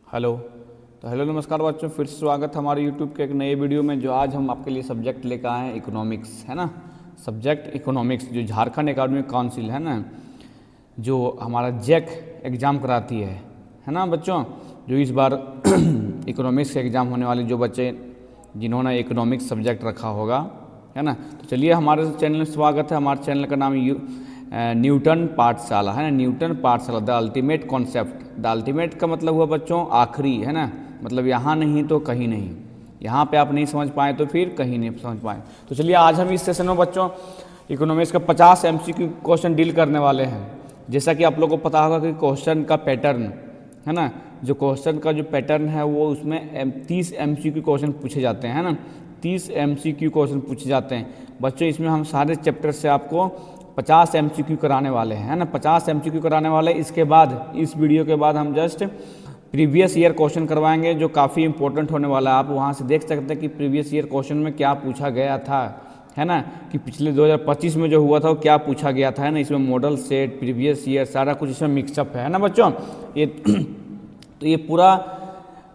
Hello. तो hello नमस्कार बच्चों, फिर से स्वागत है हमारे यूट्यूब के एक नए वीडियो में। जो आज हम आपके लिए सब्जेक्ट लेकर आए हैं इकोनॉमिक्स, है ना। सब्जेक्ट इकोनॉमिक्स जो झारखंड एकेडमिक काउंसिल है ना, जो हमारा जैक एग्ज़ाम कराती है ना बच्चों। जो इस बार इकोनॉमिक्स के एग्ज़ाम होने वाले जो बच्चे जिन्होंने इकोनॉमिक्स सब्जेक्ट रखा होगा, है ना। तो चलिए, हमारे चैनल में स्वागत है। हमारे चैनल का नाम न्यूटन पाठशाला है ना। न्यूटन पाठशाला, the ultimate concept. The ultimate का मतलब हुआ बच्चों आखिरी, है ना। मतलब यहाँ नहीं तो कहीं नहीं, यहाँ पे आप नहीं समझ पाए तो फिर कहीं नहीं समझ पाए। तो चलिए, आज हम इस सेशन में बच्चों इकोनॉमिक्स का 50 MCQ क्वेश्चन डील करने वाले हैं। जैसा कि आप लोगों को पता होगा कि क्वेश्चन का पैटर्न, है ना, जो क्वेश्चन का जो पैटर्न है वो उसमें 30 MCQ क्वेश्चन पूछे जाते हैं ना। 30 MCQ क्वेश्चन पूछे जाते हैं बच्चों। इसमें हम सारे चैप्टर से आपको 50 MCQ कराने वाले हैं, है ना। 50 MCQ कराने वाले। इसके बाद, इस वीडियो के बाद हम जस्ट प्रीवियस ईयर क्वेश्चन करवाएंगे, जो काफ़ी इंपॉर्टेंट होने वाला है। आप वहाँ से देख सकते हैं कि प्रीवियस ईयर क्वेश्चन में क्या पूछा गया था, है ना, कि पिछले 2025 में जो हुआ था वो क्या पूछा गया था, है ना। इसमें मॉडल सेट, प्रीवियस ईयर, सारा कुछ इसमें मिक्सअप है ना बच्चों। ये तो ये पूरा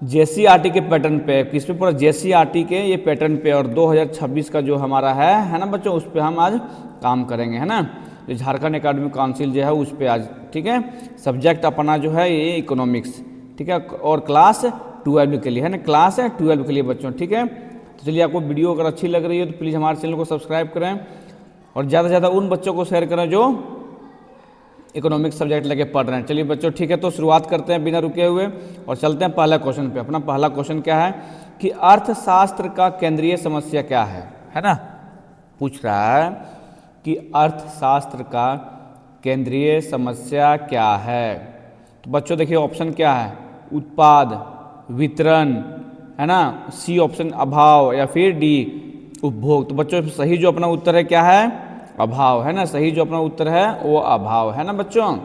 JCERT के पैटर्न पे, किस पे, पूरा JCERT के ये पैटर्न पे, और 2026 का जो हमारा है ना बच्चों, उस पर हम आज काम करेंगे, है ना। जो झारखंड एकेडमिक काउंसिल जो है उस पर आज, ठीक है। सब्जेक्ट अपना जो है ये इकोनॉमिक्स, ठीक है, और क्लास 12 के लिए, है ना, क्लास 12 के लिए बच्चों, ठीक है। तो चलिए, आपको वीडियो अगर अच्छी लग रही है तो प्लीज़ हमारे चैनल को सब्सक्राइब करें और ज़्यादा से ज़्यादा उन बच्चों को शेयर करें जो इकोनॉमिक्स सब्जेक्ट लेके पढ़ रहे हैं। चलिए बच्चों, ठीक है, तो शुरुआत करते हैं बिना रुके हुए और चलते हैं पहला क्वेश्चन पे। अपना पहला क्वेश्चन क्या है कि अर्थशास्त्र का केंद्रीय समस्या क्या है ना। पूछ रहा है कि अर्थशास्त्र का केंद्रीय समस्या क्या है। तो बच्चों देखिए, ऑप्शन क्या है, उत्पाद, वितरण, है ना, सी ऑप्शन अभाव, या फिर डी उपभोग। तो बच्चों सही जो अपना उत्तर है क्या है, अभाव, है ना। सही जो अपना उत्तर है वो अभाव है ना बच्चों।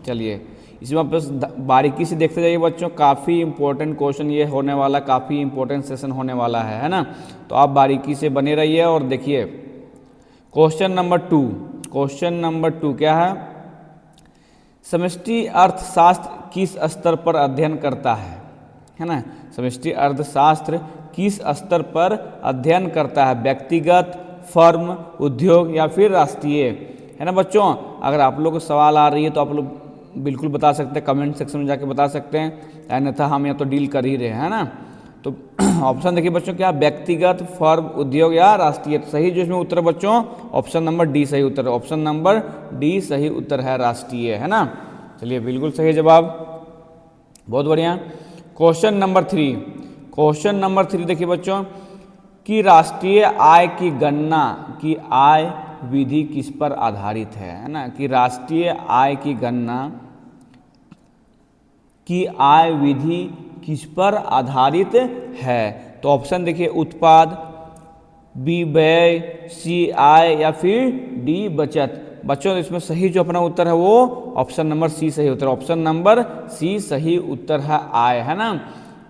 चलिए, इसमें आप बस बारीकी से देखते जाइए बच्चों, काफ़ी इंपॉर्टेंट क्वेश्चन ये होने वाला, काफ़ी इंपॉर्टेंट सेशन होने वाला है ना। तो आप बारीकी से बने रहिए और देखिए क्वेश्चन नंबर 2। क्वेश्चन नंबर 2 क्या है, समष्टि अर्थशास्त्र किस स्तर पर अध्ययन करता है ना। समष्टि अर्थशास्त्र किस स्तर पर अध्ययन करता है, व्यक्तिगत, फर्म, उद्योग, या फिर राष्ट्रीय, है ना बच्चों। अगर आप लोग को सवाल आ रही है तो आप लोग बिल्कुल बता सकते हैं, कमेंट सेक्शन में जाके बता सकते हैं, अन्यथा हम यहाँ तो डील कर ही रहे हैं ना। तो ऑप्शन देखिए बच्चों, क्या, व्यक्तिगत, फर्म, उद्योग, या राष्ट्रीय। तो सही जो इसमें उत्तर बच्चों ऑप्शन नंबर डी सही उत्तर है। ऑप्शन नंबर डी सही उत्तर है, राष्ट्रीय, है ना। चलिए, बिल्कुल सही जवाब, बहुत बढ़िया। Question number 3। क्वेश्चन नंबर 3 देखिए बच्चों कि राष्ट्रीय आय की गणना की आय विधि किस पर आधारित है ना। कि राष्ट्रीय आय की गणना की आय विधि किस पर आधारित है। तो ऑप्शन देखिए, उत्पाद, बी व्यय, सी आय, या फिर डी बचत। बच्चों इसमें सही जो अपना उत्तर है वो ऑप्शन नंबर सी सही उत्तर। ऑप्शन नंबर सी सही उत्तर है, आय, है ना।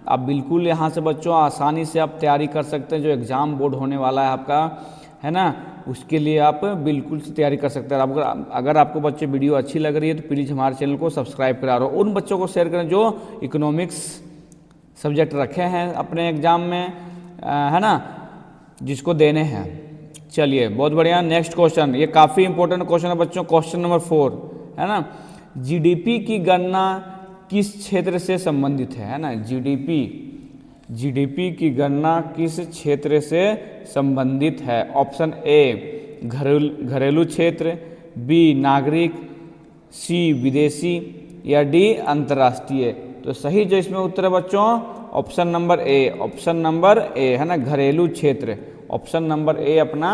आप बिल्कुल यहाँ से बच्चों आसानी से आप तैयारी कर सकते हैं। जो एग्ज़ाम बोर्ड होने वाला है आपका, है ना, उसके लिए आप बिल्कुल से तैयारी कर सकते हैं। अगर आपको बच्चे वीडियो अच्छी लग रही है तो प्लीज़ हमारे चैनल को सब्सक्राइब करा और उन बच्चों को शेयर करें जो इकोनॉमिक्स सब्जेक्ट रखे हैं अपने एग्ज़ाम में, है ना, जिसको देने हैं। चलिए, बहुत बढ़िया। नेक्स्ट क्वेश्चन, ये काफ़ी इंपॉर्टेंट क्वेश्चन है बच्चों। क्वेश्चन नंबर 4, है ना, जीडीपी की गणना किस क्षेत्र से संबंधित है ना। जीडीपी की गणना किस क्षेत्र से संबंधित है। ऑप्शन ए घरेलू क्षेत्र, बी नागरिक, सी विदेशी, या डी अंतर्राष्ट्रीय। तो सही जो इसमें उत्तर है बच्चों option number A. Option number A, है ना, घरेलू क्षेत्र। ऑप्शन नंबर ए अपना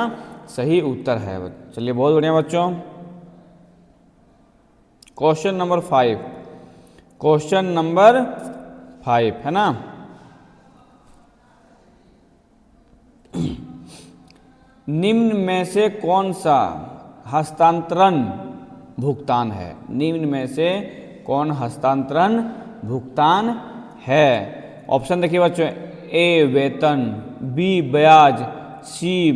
सही उत्तर है। चलिए, बहुत बढ़िया बच्चों। Question number 5। क्वेश्चन नंबर 5, है ना, निम्न में से कौन सा हस्तांतरण भुगतान है। निम्न में से कौन हस्तांतरण भुगतान है। ऑप्शन देखिए बच्चों, ए वेतन, बी ब्याज, सी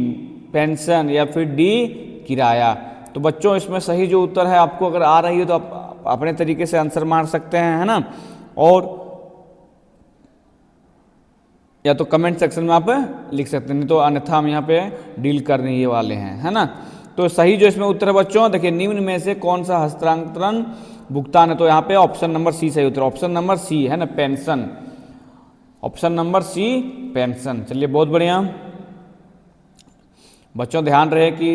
पेंशन, या फिर डी किराया। तो बच्चों इसमें सही जो उत्तर है, आपको अगर आ रही है तो आप अपने तरीके से आंसर मार सकते हैं, है ना। और या तो कमेंट सेक्शन में आप लिख सकते हैं, नहीं तो अन्यथा हम यहाँ पे डील करने ही वाले हैं, है ना। तो सही जो इसमें उत्तर है बच्चों, देखिए निम्न में से कौन सा हस्तांतरण भुगतान है, तो यहाँ पे ऑप्शन नंबर सी सही उत्तर, ऑप्शन नंबर सी है ना, pension, option number C pension. चलिए बहुत बढ़िया बच्चों, ध्यान रहे कि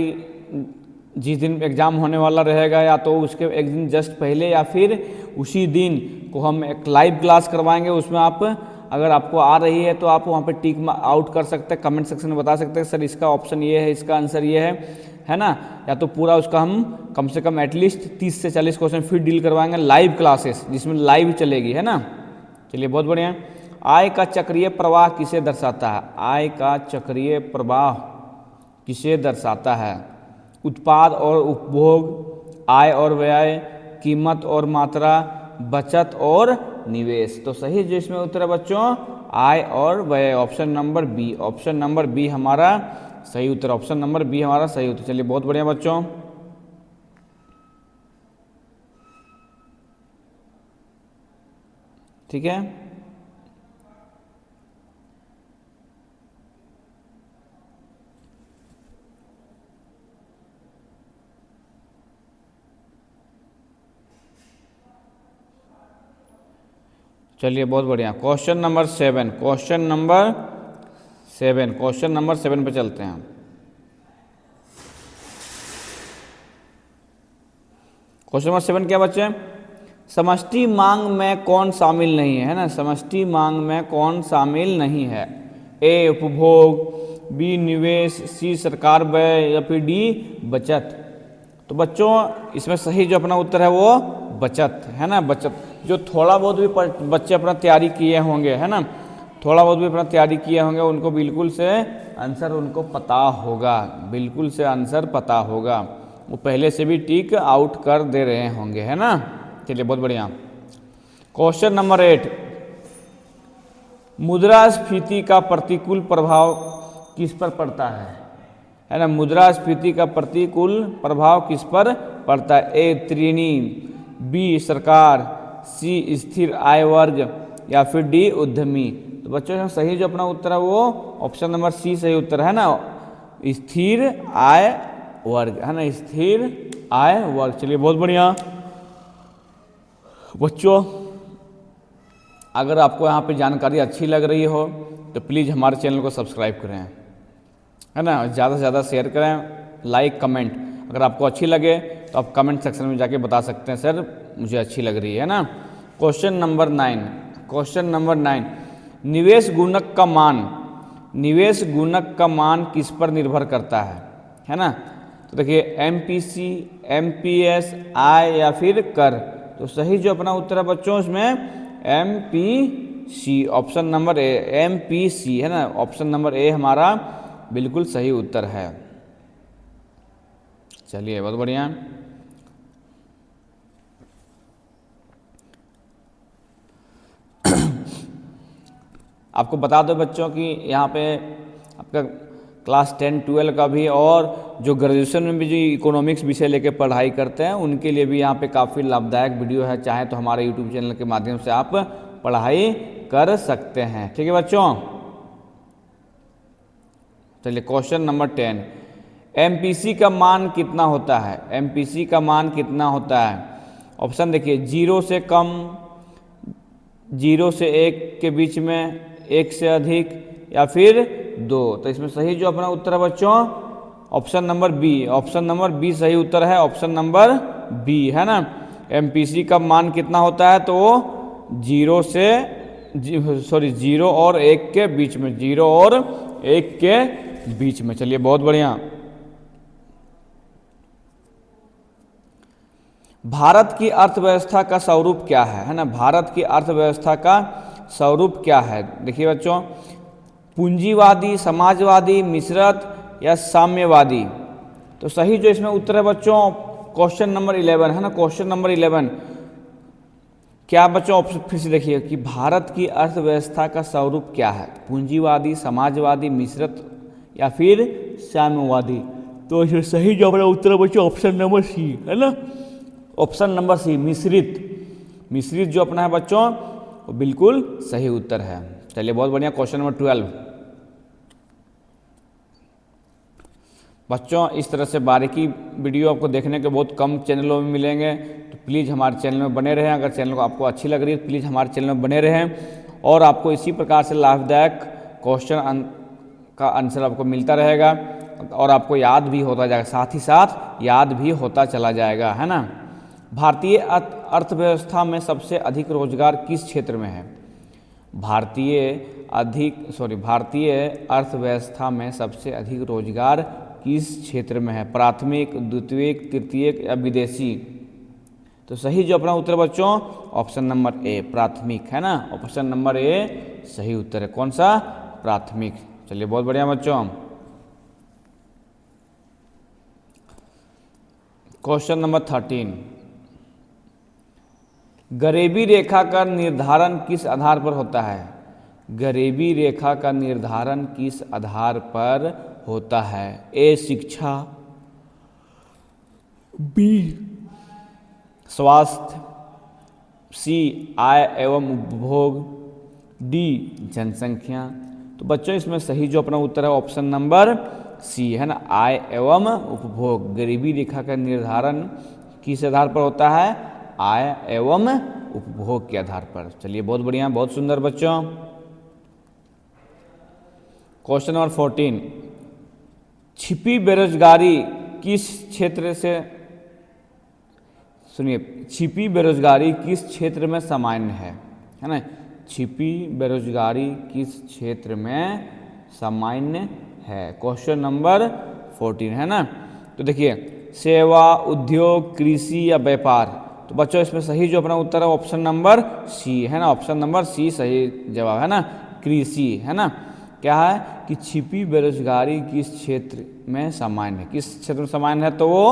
जिस दिन एग्ज़ाम होने वाला रहेगा या तो उसके एक दिन जस्ट पहले या फिर उसी दिन को हम एक लाइव क्लास करवाएंगे, उसमें आप अगर आपको आ रही है तो आप वहाँ पे टिक आउट कर सकते हैं, कमेंट सेक्शन में बता सकते हैं सर इसका ऑप्शन ये है, इसका आंसर ये है ना। या तो पूरा उसका हम कम से कम एटलीस्ट 30 से 40 क्वेश्चन फिर डील करवाएंगे लाइव क्लासेस, जिसमें लाइव चलेगी, है ना। चलिए बहुत बढ़िया। आय का चक्रीय प्रवाह किसे दर्शाता है, आय का चक्रीय प्रवाह किसे दर्शाता है, उत्पाद और उपभोग, आय और व्यय, कीमत और मात्रा, बचत और निवेश। तो सही जो इसमें उत्तर है बच्चों आय और व्यय, option number B, option number B हमारा सही उत्तर, ऑप्शन नंबर बी हमारा सही उत्तर। चलिए बहुत बढ़िया बच्चों, ठीक है। चलिए बहुत बढ़िया, question number 7, question number 7, question number 7 पे चलते हैं। क्वेश्चन नंबर 7 क्या बच्चे, समष्टि मांग में कौन शामिल नहीं है ना, समष्टि मांग में कौन शामिल नहीं है, ए उपभोग, बी निवेश, सी सरकार व्यय या फिर डी बचत। तो बच्चों इसमें सही जो अपना उत्तर है वो बचत है ना, बचत। जो थोड़ा बहुत भी बच्चे अपना तैयारी किए होंगे, है ना, थोड़ा बहुत भी अपना तैयारी किए होंगे, उनको बिल्कुल से आंसर उनको पता होगा, बिल्कुल से आंसर पता होगा, वो पहले से भी टिक आउट कर दे रहे होंगे, है ना। चलिए बहुत बढ़िया। क्वेश्चन नंबर 8, मुद्रास्फीति का प्रतिकूल प्रभाव किस पर पड़ता है ना, मुद्रास्फीति का प्रतिकूल प्रभाव किस पर पड़ता है, ए ऋणी, बी सरकार, सी स्थिर आय वर्ग या फिर डी उद्यमी। तो बच्चों सही जो अपना उत्तर है वो ऑप्शन नंबर सी सही उत्तर है ना, स्थिर आय वर्ग, है ना, स्थिर आय वर्ग। चलिए बहुत बढ़िया बच्चों, अगर आपको यहाँ पे जानकारी अच्छी लग रही हो तो प्लीज़ हमारे चैनल को सब्सक्राइब करें, है ना, ज़्यादा से ज़्यादा शेयर करें, लाइक कमेंट। अगर आपको अच्छी लगे तो आप कमेंट सेक्शन में जाके बता सकते हैं सर मुझे अच्छी लग रही है ना। क्वेश्चन नंबर 9, क्वेश्चन नंबर 9, निवेश गुणक का मान, निवेश गुणक का मान किस पर निर्भर करता है ना। तो देखिए एमपीसी, एमपीएस, आय या फिर कर। तो सही जो अपना उत्तर है बच्चों इसमें MPC, option number A, MPC है ना, ऑप्शन नंबर ए हमारा बिल्कुल सही उत्तर है। चलिए बहुत बढ़िया। आपको बता दो बच्चों कि यहाँ पे आपका क्लास 10, 12 का भी और जो ग्रेजुएशन में भी जो इकोनॉमिक्स विषय लेके पढ़ाई करते हैं उनके लिए भी यहाँ पे काफ़ी लाभदायक वीडियो है, चाहे तो हमारे यूट्यूब चैनल के माध्यम से आप पढ़ाई कर सकते हैं, ठीक है बच्चों। चलिए क्वेश्चन नंबर 10, एमपीसी का मान कितना होता है, एमपीसी का मान कितना होता है। ऑप्शन देखिए 0 से कम, 0 से 1 के बीच में, 1 से अधिक या फिर 2। तो इसमें सही जो अपना उत्तर है बच्चों option number B, option number B सही उत्तर है, ऑप्शन नंबर बी है ना। एमपीसी का मान कितना होता है तो 0 और 1 के बीच में, 0 और 1 के बीच में। चलिए बहुत बढ़िया। भारत की अर्थव्यवस्था का स्वरूप क्या है ना, भारत की अर्थव्यवस्था का स्वरूप क्या है। देखिए बच्चों पूंजीवादी, समाजवादी, मिश्रित या साम्यवादी। तो सही जो इसमें उत्तर है बच्चों क्वेश्चन नंबर 11 है ना, क्वेश्चन नंबर 11 क्या बच्चों, ऑप्शन फिर से देखिए कि भारत की अर्थव्यवस्था का स्वरूप क्या है, पूंजीवादी, समाजवादी, मिश्रित या फिर साम्यवादी। तो इसमें सही जो अपना उत्तर है बच्चों ऑप्शन नंबर सी है ना, ऑप्शन नंबर सी मिश्रित। मिश्रित जो अपना है बच्चों वो बिल्कुल सही उत्तर है। चलिए बहुत बढ़िया। Question number 12। बच्चों इस तरह से बारीकी वीडियो आपको देखने के बहुत कम चैनलों में मिलेंगे, तो प्लीज़ हमारे चैनल में बने रहें। अगर चैनल को आपको अच्छी लग रही है प्लीज़ हमारे चैनल में बने रहें और आपको इसी प्रकार से लाभदायक क्वेश्चन का आंसर आपको मिलता रहेगा और आपको याद भी होता जाएगा, साथ ही साथ याद भी होता चला जाएगा, है ना। भारतीय अर्थव्यवस्था में सबसे अधिक रोजगार किस क्षेत्र में है? भारतीय अर्थव्यवस्था में सबसे अधिक रोजगार किस क्षेत्र में है? प्राथमिक, द्वितीयक, तृतीयक या विदेशी? तो सही जो अपना उत्तर बच्चों ऑप्शन नंबर ए प्राथमिक, है ना। ऑप्शन नंबर ए सही उत्तर है। कौन सा? प्राथमिक। चलिए बहुत बढ़िया बच्चों। Question number 13। गरीबी रेखा का निर्धारण किस आधार पर होता है? गरीबी रेखा का निर्धारण किस आधार पर होता है? ए शिक्षा, बी स्वास्थ्य, सी आय एवं उपभोग, डी जनसंख्या। तो बच्चों इसमें सही जो अपना उत्तर है ऑप्शन नंबर सी, है ना, आय एवं उपभोग। गरीबी रेखा का निर्धारण किस आधार पर होता है? आय एवं उपभोग के आधार पर। चलिए बहुत बढ़िया, बहुत सुंदर बच्चों। Question number 14। छिपी बेरोजगारी किस क्षेत्र से, सुनिए, छिपी बेरोजगारी किस क्षेत्र में सामान्य है ना। छिपी बेरोजगारी किस क्षेत्र में सामान्य है? क्वेश्चन नंबर 14, है ना। तो देखिए सेवा, उद्योग, कृषि या व्यापार। तो बच्चों इसमें सही जो अपना उत्तर है ऑप्शन नंबर सी, है ना। ऑप्शन नंबर सी सही जवाब, है ना, कृषि, है ना। क्या है कि छिपी बेरोजगारी किस क्षेत्र में सामान्य है? किस क्षेत्र में सामान्य है? तो वो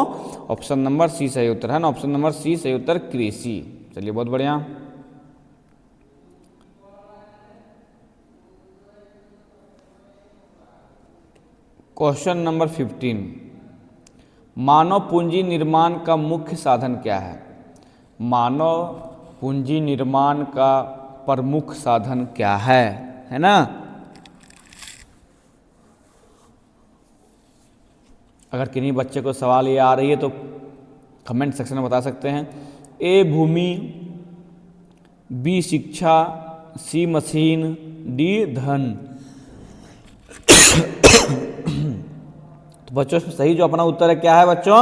ऑप्शन नंबर सी सही उत्तर है ना। ऑप्शन नंबर सी सही उत्तर कृषि। चलिए बहुत बढ़िया। Question number 15। मानव पूंजी निर्माण का मुख्य साधन क्या है? मानव पूंजी निर्माण का प्रमुख साधन क्या है ना। अगर किन्हीं बच्चे को सवाल ये आ रही है तो कमेंट सेक्शन में बता सकते हैं। ए भूमि, बी शिक्षा, सी मशीन, डी धन। तो बच्चों सही जो अपना उत्तर है क्या है बच्चों?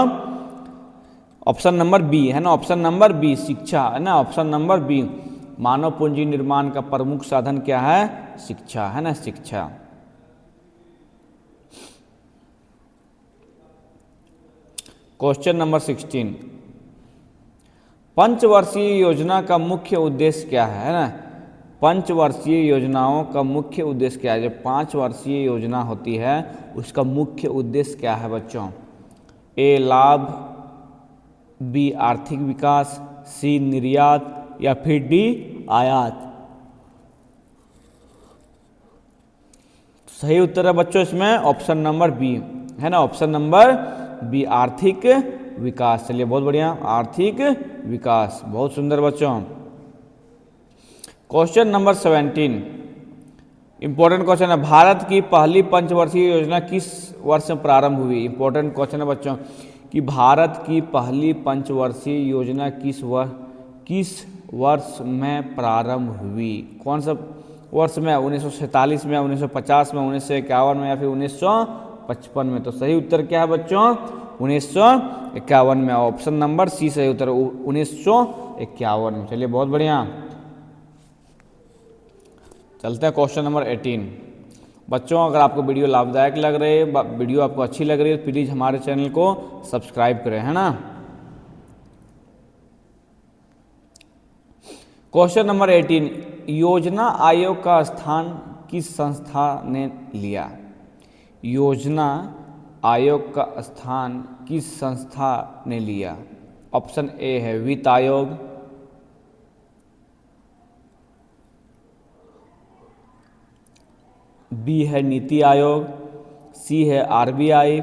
ऑप्शन नंबर बी, है ना। ऑप्शन नंबर बी शिक्षा, है ना। Option number B. मानव पूंजी निर्माण का प्रमुख साधन क्या है? शिक्षा, है ना, शिक्षा। Question number 16। पंचवर्षीय योजना का मुख्य उद्देश्य क्या है ना। पंचवर्षीय योजनाओं का मुख्य उद्देश्य क्या है? जो 5 वर्षीय योजना होती है उसका मुख्य उद्देश्य क्या है बच्चों? ए लाभ, बी आर्थिक विकास, सी निर्यात या फिर डी आयात। सही उत्तर है बच्चों इसमें ऑप्शन नंबर बी, है ना। ऑप्शन नंबर बी आर्थिक विकास। चलिए बहुत बढ़िया, आर्थिक विकास। बहुत सुंदर बच्चों। Question number 17। इंपॉर्टेंट क्वेश्चन है। भारत की पहली पंचवर्षीय योजना किस वर्ष में प्रारंभ हुई? इंपॉर्टेंट क्वेश्चन है बच्चों कि भारत की पहली पंचवर्षीय योजना किस वर्ष में प्रारंभ हुई? कौन सा वर्ष में? 1947 में, 1950 में, 1951 में या फिर 1955 में? तो सही उत्तर क्या है बच्चों? 1951 में। ऑप्शन नंबर सी सही उत्तर 1951 में। चलिए बहुत बढ़िया। चलते हैं क्वेश्चन नंबर 18। बच्चों अगर आपको वीडियो लाभदायक लग रही है, वीडियो आपको अच्छी लग रही है, प्लीज़ हमारे चैनल को सब्सक्राइब करें, है ना। Question number 18। योजना आयोग का स्थान किस संस्था ने लिया? योजना आयोग का स्थान किस संस्था ने लिया? ऑप्शन ए है वित्त आयोग, बी है नीति आयोग, सी है आरबीआई,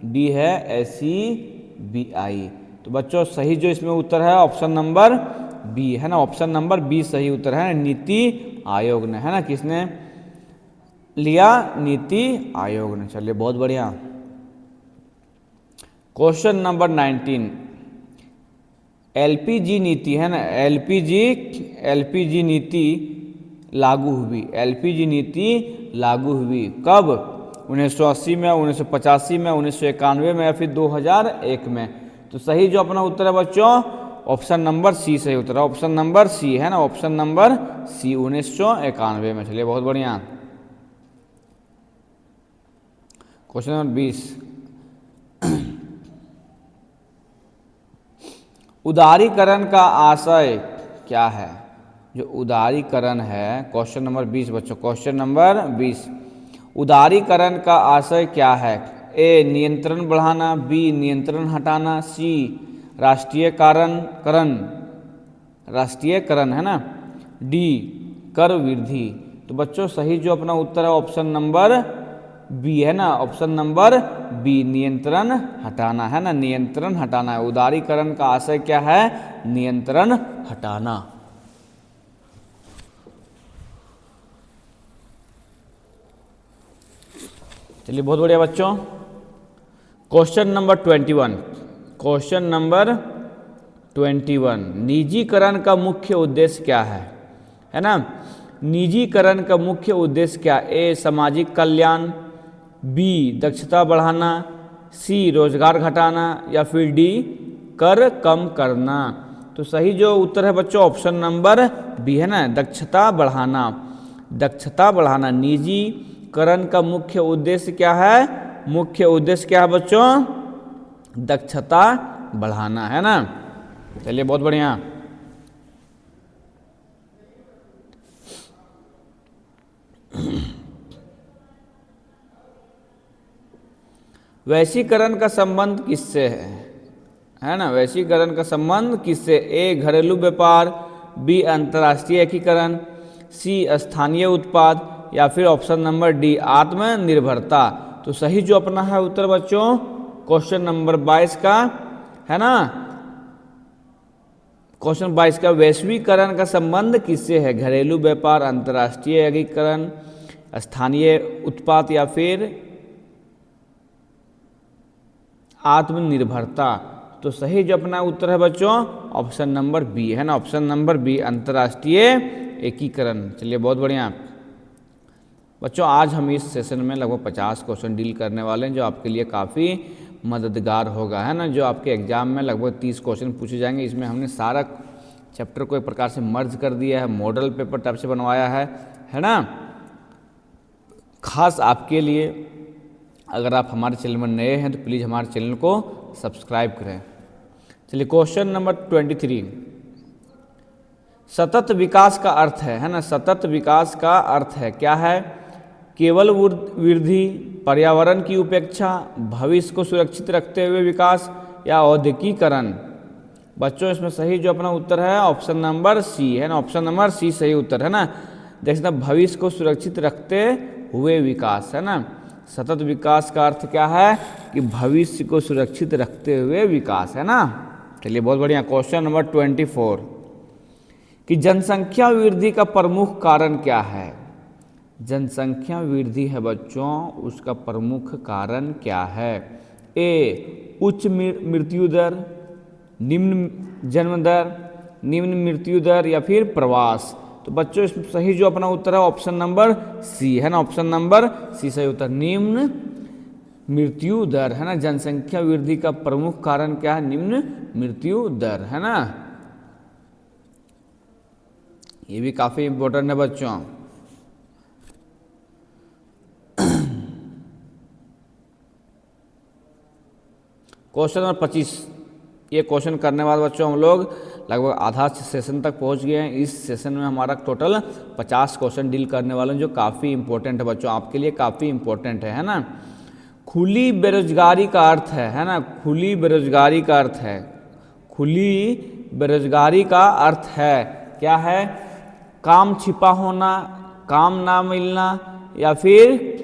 डी है एसईबीआई। तो बच्चों सही जो इसमें उत्तर है ऑप्शन नंबर बी, है ना, ऑप्शन नंबर बी सही उत्तर है, नीति आयोग ने, है ना, किसने लिया, नीति आयोग ने। चलिए बहुत बढ़िया। क्वेश्चन नंबर 19, एलपीजी नीति, है ना, एलपीजी नीति लागू हुई, एलपीजी नीति लागू हुई कब, 1980 में, 1985 में, 1991 में या फिर 2001 में। तो सही जो अपना उत्तर है बच्चों ऑप्शन नंबर सी सही उत्तर है, ऑप्शन नंबर सी, है ना, ऑप्शन नंबर सी 1991 में। चलिए बहुत बढ़िया। क्वेश्चन नंबर 20, उदारीकरण का आशय क्या है, जो उदारीकरण है, क्वेश्चन नंबर 20 बच्चों, क्वेश्चन नंबर 20, उदारीकरण का आशय क्या है, ए नियंत्रण बढ़ाना, बी नियंत्रण हटाना, सी राष्ट्रीयकरण, है ना, डी कर वृद्धि। तो बच्चों सही जो अपना उत्तर है ऑप्शन नंबर बी, है ना, ऑप्शन नंबर बी नियंत्रण हटाना, है ना, नियंत्रण हटाना है। उदारीकरण का आशय क्या है, नियंत्रण हटाना। चलिए बहुत बढ़िया बच्चों। क्वेश्चन नंबर 21, क्वेश्चन नंबर 21, निजीकरण का मुख्य उद्देश्य क्या है ना, निजीकरण का मुख्य उद्देश्य क्या, ए सामाजिक कल्याण, बी दक्षता बढ़ाना, सी रोजगार घटाना या फिर डी कर कम करना। तो सही जो उत्तर है बच्चों ऑप्शन नंबर बी, है ना, दक्षता बढ़ाना, दक्षता बढ़ाना। निजीकरण का मुख्य उद्देश्य क्या है, मुख्य उद्देश्य क्या है बच्चों, दक्षता बढ़ाना, है ना। चलिए बहुत बढ़िया। वैश्वीकरण का संबंध किससे है ना, वैश्वीकरण का संबंध किससे, ए घरेलू व्यापार, बी अंतर्राष्ट्रीय एकीकरण, सी स्थानीय उत्पाद या फिर ऑप्शन नंबर डी आत्मनिर्भरता। तो सही जो अपना है उत्तर बच्चों क्वेश्चन नंबर 22 का, है ना, क्वेश्चन 22 का वैश्वीकरण का संबंध किससे है, घरेलू व्यापार, अंतर्राष्ट्रीय एकीकरण, स्थानीय उत्पाद या फिर आत्मनिर्भरता। तो सही जो अपना उत्तर है बच्चों ऑप्शन नंबर बी, है ना, ऑप्शन नंबर बी अंतर्राष्ट्रीय एकीकरण। चलिए बहुत बढ़िया बच्चों। आज हम इस सेशन में लगभग 50 क्वेश्चन डील करने वाले हैं जो आपके लिए काफ़ी मददगार होगा, है ना, जो आपके एग्जाम में लगभग 30 क्वेश्चन पूछे जाएंगे। इसमें हमने सारा चैप्टर को एक प्रकार से मर्ज कर दिया है, मॉडल पेपर टाइप से बनवाया है ना, खास आपके लिए। अगर आप हमारे चैनल में नए हैं तो प्लीज़ हमारे चैनल को सब्सक्राइब करें। चलिए क्वेश्चन नंबर 23, सतत विकास का अर्थ है ना, सतत विकास का अर्थ है क्या है, केवल वृद्धि, पर्यावरण की उपेक्षा, भविष्य को सुरक्षित रखते हुए विकास या औद्योगिकीकरण। बच्चों इसमें सही जो अपना उत्तर है ऑप्शन नंबर सी, है ना, ऑप्शन नंबर सी सही उत्तर, है ना। देखना भविष्य को सुरक्षित रखते हुए विकास, है ना, सतत विकास का अर्थ क्या है कि भविष्य को सुरक्षित रखते हुए विकास, है ना। चलिए बहुत बढ़िया। क्वेश्चन नंबर 24 कि जनसंख्या वृद्धि का प्रमुख कारण क्या है, जनसंख्या वृद्धि है बच्चों उसका प्रमुख कारण क्या है, ए उच्च मृत्यु दर, निम्न जन्म दर, निम्न मृत्यु दर या फिर प्रवास। तो बच्चों इसमें सही जो अपना उत्तर है ऑप्शन नंबर सी, है ना, ऑप्शन नंबर सी सही उत्तर, निम्न मृत्यु दर, है ना। जनसंख्या वृद्धि का प्रमुख कारण क्या है, निम्न मृत्यु दर, है ना। ये भी काफी इंपॉर्टेंट है बच्चों। क्वेश्चन नंबर 25, ये क्वेश्चन करने बाद बच्चों हम लोग लगभग आधा सेशन तक पहुंच गए हैं। इस सेशन में हमारा टोटल 50 क्वेश्चन डील करने वाले हैं जो काफ़ी इंपॉर्टेंट है बच्चों, आपके लिए काफ़ी इंपॉर्टेंट है ना। खुली बेरोजगारी का अर्थ है ना, खुली बेरोजगारी का अर्थ है, खुली बेरोजगारी का अर्थ है क्या है, काम छिपा होना, काम ना मिलना या फिर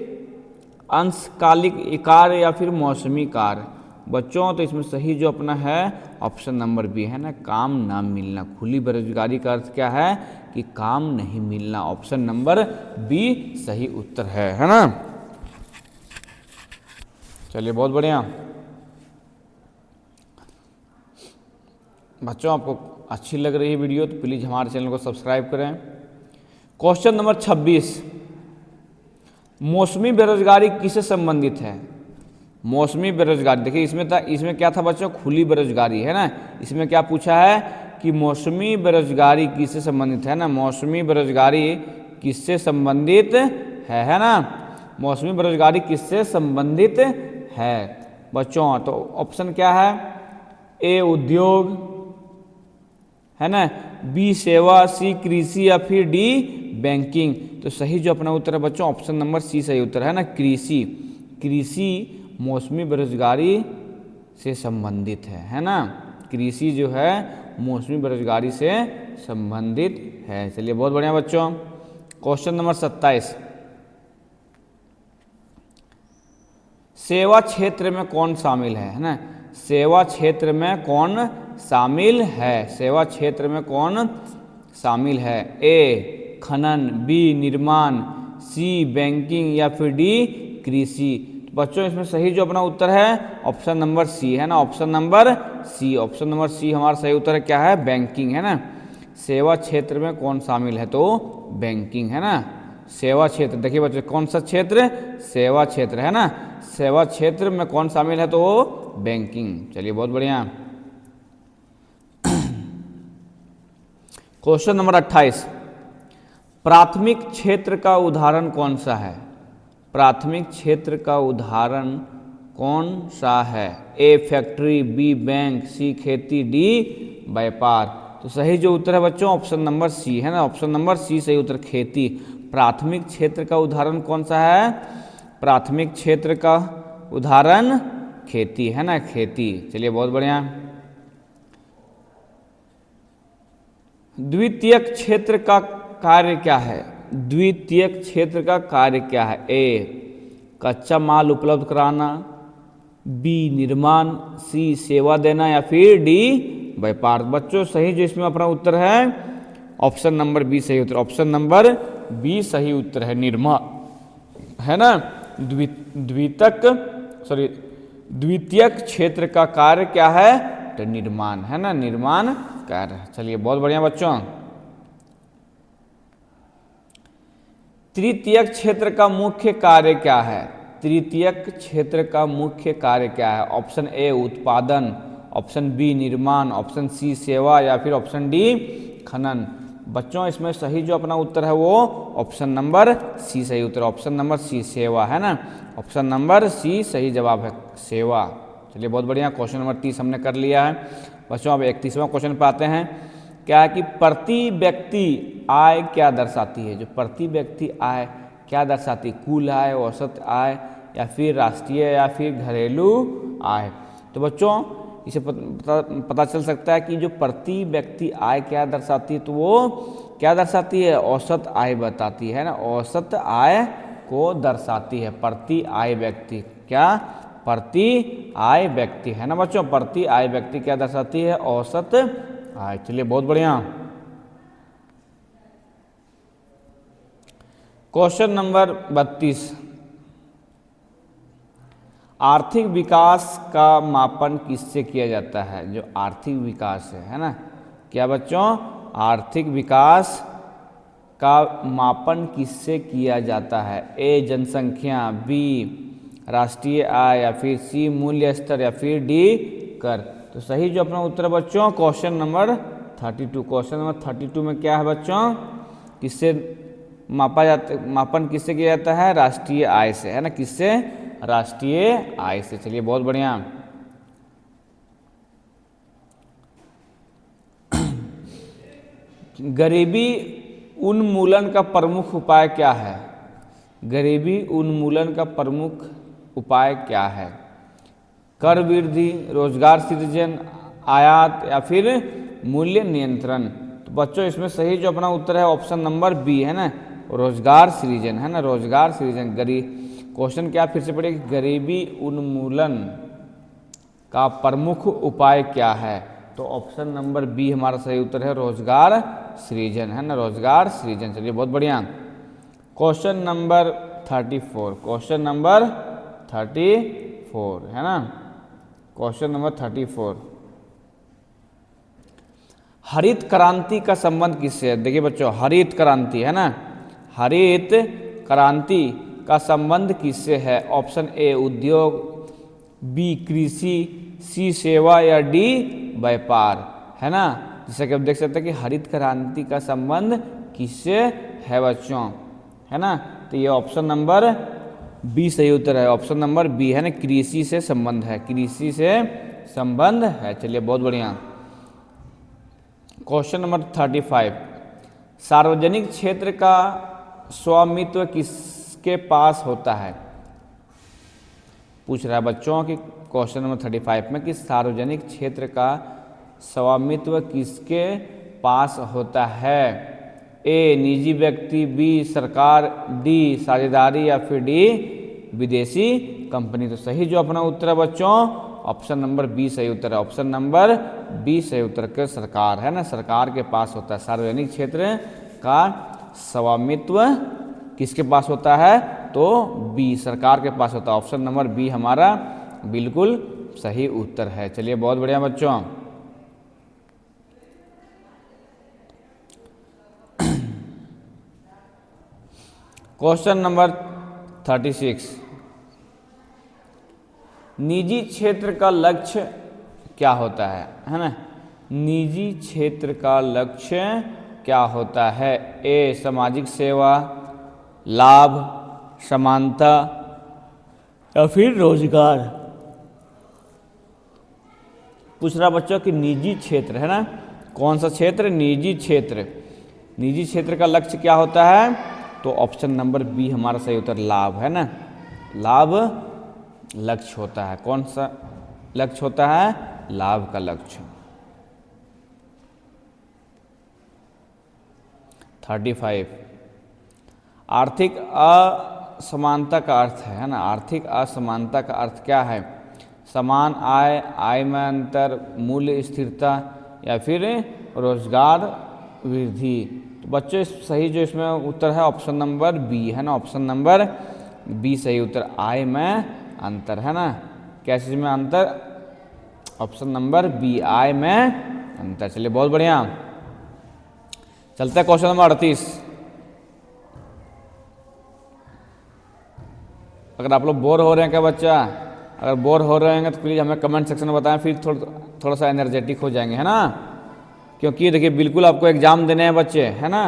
अंशकालिक कार्य या फिर मौसमी कार्य। बच्चों तो इसमें सही जो अपना है ऑप्शन नंबर बी है ना, काम ना मिलना। खुली बेरोजगारी का अर्थ क्या है कि काम नहीं मिलना। ऑप्शन नंबर बी सही उत्तर है ना। चलिए बहुत बढ़िया बच्चों, आपको अच्छी लग रही है वीडियो तो प्लीज़ हमारे चैनल को सब्सक्राइब करें। क्वेश्चन नंबर 26, मौसमी बेरोजगारी किससे संबंधित है? मौसमी बेरोजगारी, देखिए इसमें क्या था बच्चों, खुली बेरोजगारी है ना। इसमें क्या पूछा है कि मौसमी बेरोजगारी किससे संबंधित है ना। मौसमी बेरोजगारी किससे संबंधित है ना। मौसमी बेरोजगारी किससे संबंधित है बच्चों? तो ऑप्शन क्या है, ए उद्योग है ना, बी सेवा, सी कृषि या फिर डी बैंकिंग। तो सही जो अपना उत्तर है बच्चों ऑप्शन नंबर सी सही उत्तर है ना, कृषि। कृषि मौसमी बेरोजगारी से संबंधित है ना। कृषि जो है मौसमी बेरोजगारी से संबंधित है। चलिए बहुत बढ़िया बच्चों। क्वेश्चन नंबर 27, सेवा क्षेत्र में कौन शामिल है ना। सेवा क्षेत्र में कौन शामिल है? सेवा क्षेत्र में कौन शामिल है? ए खनन, बी निर्माण, सी बैंकिंग या फिर डी कृषि। तो बच्चों इसमें सही जो अपना उत्तर है ऑप्शन नंबर सी है ना। Option number C, option number C हमारा सही उत्तर है क्या है, बैंकिंग है ना। सेवा क्षेत्र में कौन शामिल है? तो बैंकिंग है ना। सेवा क्षेत्र, देखिए बच्चों कौन सा क्षेत्र, सेवा क्षेत्र है ना। सेवा क्षेत्र में कौन शामिल है? तो बैंकिंग। चलिए बहुत बढ़िया। क्वेश्चन नंबर 28, प्राथमिक क्षेत्र का उदाहरण कौन सा है? प्राथमिक क्षेत्र का उदाहरण कौन सा है? ए फैक्ट्री, बी बैंक, सी खेती, डी व्यापार। तो सही जो उत्तर है बच्चों ऑप्शन नंबर सी है ना। ऑप्शन नंबर सी सही उत्तर, खेती। प्राथमिक क्षेत्र का उदाहरण कौन सा है? प्राथमिक क्षेत्र का उदाहरण खेती है ना, खेती। चलिए बहुत बढ़िया। द्वितीयक क्षेत्र का कार्य क्या है? द्वितीयक क्षेत्र का कार्य क्या है? ए कच्चा माल उपलब्ध कराना, बी निर्माण, सी सेवा देना या फिर डी व्यापार। बच्चों सही जो इसमें अपना उत्तर है ऑप्शन नंबर बी सही उत्तर। ऑप्शन नंबर बी सही उत्तर है, निर्माण है ना। द्वितीयक क्षेत्र का कार्य क्या है? तो निर्माण है ना, निर्माण कार्य। चलिए बहुत बढ़िया बच्चों। तृतीयक क्षेत्र का मुख्य कार्य क्या है? तृतीयक क्षेत्र का मुख्य कार्य क्या है? ऑप्शन ए उत्पादन, ऑप्शन बी निर्माण, ऑप्शन सी सेवा या फिर ऑप्शन डी खनन। बच्चों इसमें सही जो अपना उत्तर है वो ऑप्शन नंबर सी सही उत्तर। ऑप्शन नंबर सी सेवा है ना। ऑप्शन नंबर सी सही जवाब है, सेवा। चलिए बहुत बढ़िया। क्वेश्चन नंबर 30 हमने कर लिया है बच्चों। अब 31वां क्वेश्चन पे आते हैं। क्या है कि प्रति व्यक्ति आय क्या दर्शाती है? जो प्रति व्यक्ति आय क्या दर्शाती है? कुल आय, औसत आय या फिर राष्ट्रीय या फिर घरेलू आय। तो बच्चों इसे पता चल सकता है कि जो प्रति व्यक्ति आय क्या दर्शाती है, तो वो क्या दर्शाती है? औसत आय बताती है ना। औसत आय को दर्शाती है प्रति आय व्यक्ति। क्या? प्रति आय व्यक्ति है ना बच्चों। प्रति आय व्यक्ति क्या दर्शाती है? औसत आय। चलिए बहुत बढ़िया। क्वेश्चन नंबर 32, आर्थिक विकास का मापन किससे किया जाता है? जो आर्थिक विकास है ना, क्या बच्चों? आर्थिक विकास का मापन किससे किया जाता है? ए जनसंख्या, बी राष्ट्रीय आय या फिर सी मूल्य स्तर या फिर डी कर। तो सही जो अपना उत्तर है बच्चों क्वेश्चन नंबर 32। क्वेश्चन नंबर 32 में क्या है बच्चों? किससे मापन किससे किया जाता है? राष्ट्रीय आय से है ना। किससे? राष्ट्रीय आय से। चलिए बहुत बढ़िया। गरीबी उन्मूलन का प्रमुख उपाय क्या है? गरीबी उन्मूलन का प्रमुख उपाय क्या है? कर वृद्धि, रोजगार सृजन, आयात या फिर मूल्य नियंत्रण। तो बच्चों इसमें सही जो अपना उत्तर है ऑप्शन नंबर बी है ना, रोजगार सृजन है ना। रोजगार सृजन। क्वेश्चन क्या फिर से पढ़िए, गरीबी उन्मूलन का प्रमुख उपाय क्या है? तो ऑप्शन नंबर बी हमारा सही उत्तर है, रोजगार सृजन, है ना, रोजगार सृजन। चलिए बहुत बढ़िया। क्वेश्चन नंबर 34, क्वेश्चन नंबर 34 है ना, क्वेश्चन नंबर 34, हरित क्रांति का संबंध किससे है? देखिए बच्चों, हरित क्रांति है ना, हरित क्रांति का संबंध किससे है? ऑप्शन ए उद्योग, बी कृषि, सी सेवा या डी व्यापार, है ना। जैसे कि आप देख सकते हैं कि हरित क्रांति का संबंध किससे है बच्चों, है ना। तो ये ऑप्शन नंबर बी सही उत्तर है, ऑप्शन नंबर बी है ना, कृषि से संबंध है, कृषि से संबंध है। चलिए बहुत बढ़िया। क्वेश्चन नंबर 35, सार्वजनिक क्षेत्र का स्वामित्व किसके पास होता है? पूछ रहा है बच्चों कि क्वेश्चन नंबर 35 में कि सार्वजनिक क्षेत्र का स्वामित्व किसके पास होता है? ए निजी व्यक्ति, बी सरकार, डी साझेदारी या फिर डी विदेशी कंपनी। तो सही जो अपना उत्तर है बच्चों, ऑप्शन नंबर बी सही उत्तर है, ऑप्शन नंबर बी सही उत्तर के सरकार, है ना, सरकार के पास होता है। सार्वजनिक क्षेत्र का स्वामित्व किसके पास होता है? तो बी सरकार के पास होता है, ऑप्शन नंबर बी हमारा बिल्कुल सही उत्तर है। चलिए बहुत बढ़िया बच्चों। क्वेश्चन नंबर 36, निजी क्षेत्र का लक्ष्य क्या होता है ना, निजी क्षेत्र का लक्ष्य क्या होता है? ए सामाजिक सेवा, लाभ, समानता या फिर रोजगार। पूछ रहा बच्चों कि निजी क्षेत्र, है ना, कौन सा क्षेत्र? निजी क्षेत्र। निजी क्षेत्र का लक्ष्य क्या होता है? तो ऑप्शन नंबर बी हमारा सही उत्तर, लाभ, है ना, लाभ लक्ष्य होता है। कौन सा लक्ष्य होता है? लाभ का लक्ष्य। 35, आर्थिक असमानता का अर्थ है ना, आर्थिक असमानता का अर्थ क्या है? समान आय, आय में अंतर, मूल्य स्थिरता या फिर रोजगार वृद्धि। तो बच्चों सही जो इसमें उत्तर है ऑप्शन नंबर बी, है ना, ऑप्शन नंबर बी सही उत्तर, आय में अंतर, है ना, कैसे चीज में अंतर? ऑप्शन नंबर बी, आय में अंतर। चलिए बहुत बढ़िया। चलते हैं क्वेश्चन नंबर 38। अगर आप लोग बोर हो रहे हैं क्या बच्चा? अगर बोर हो रहे हैं तो प्लीज़ हमें कमेंट सेक्शन में बताएं, फिर थोड़ा सा एनर्जेटिक हो जाएंगे, है ना। क्योंकि देखिए बिल्कुल आपको एग्जाम देने हैं बच्चे, है ना,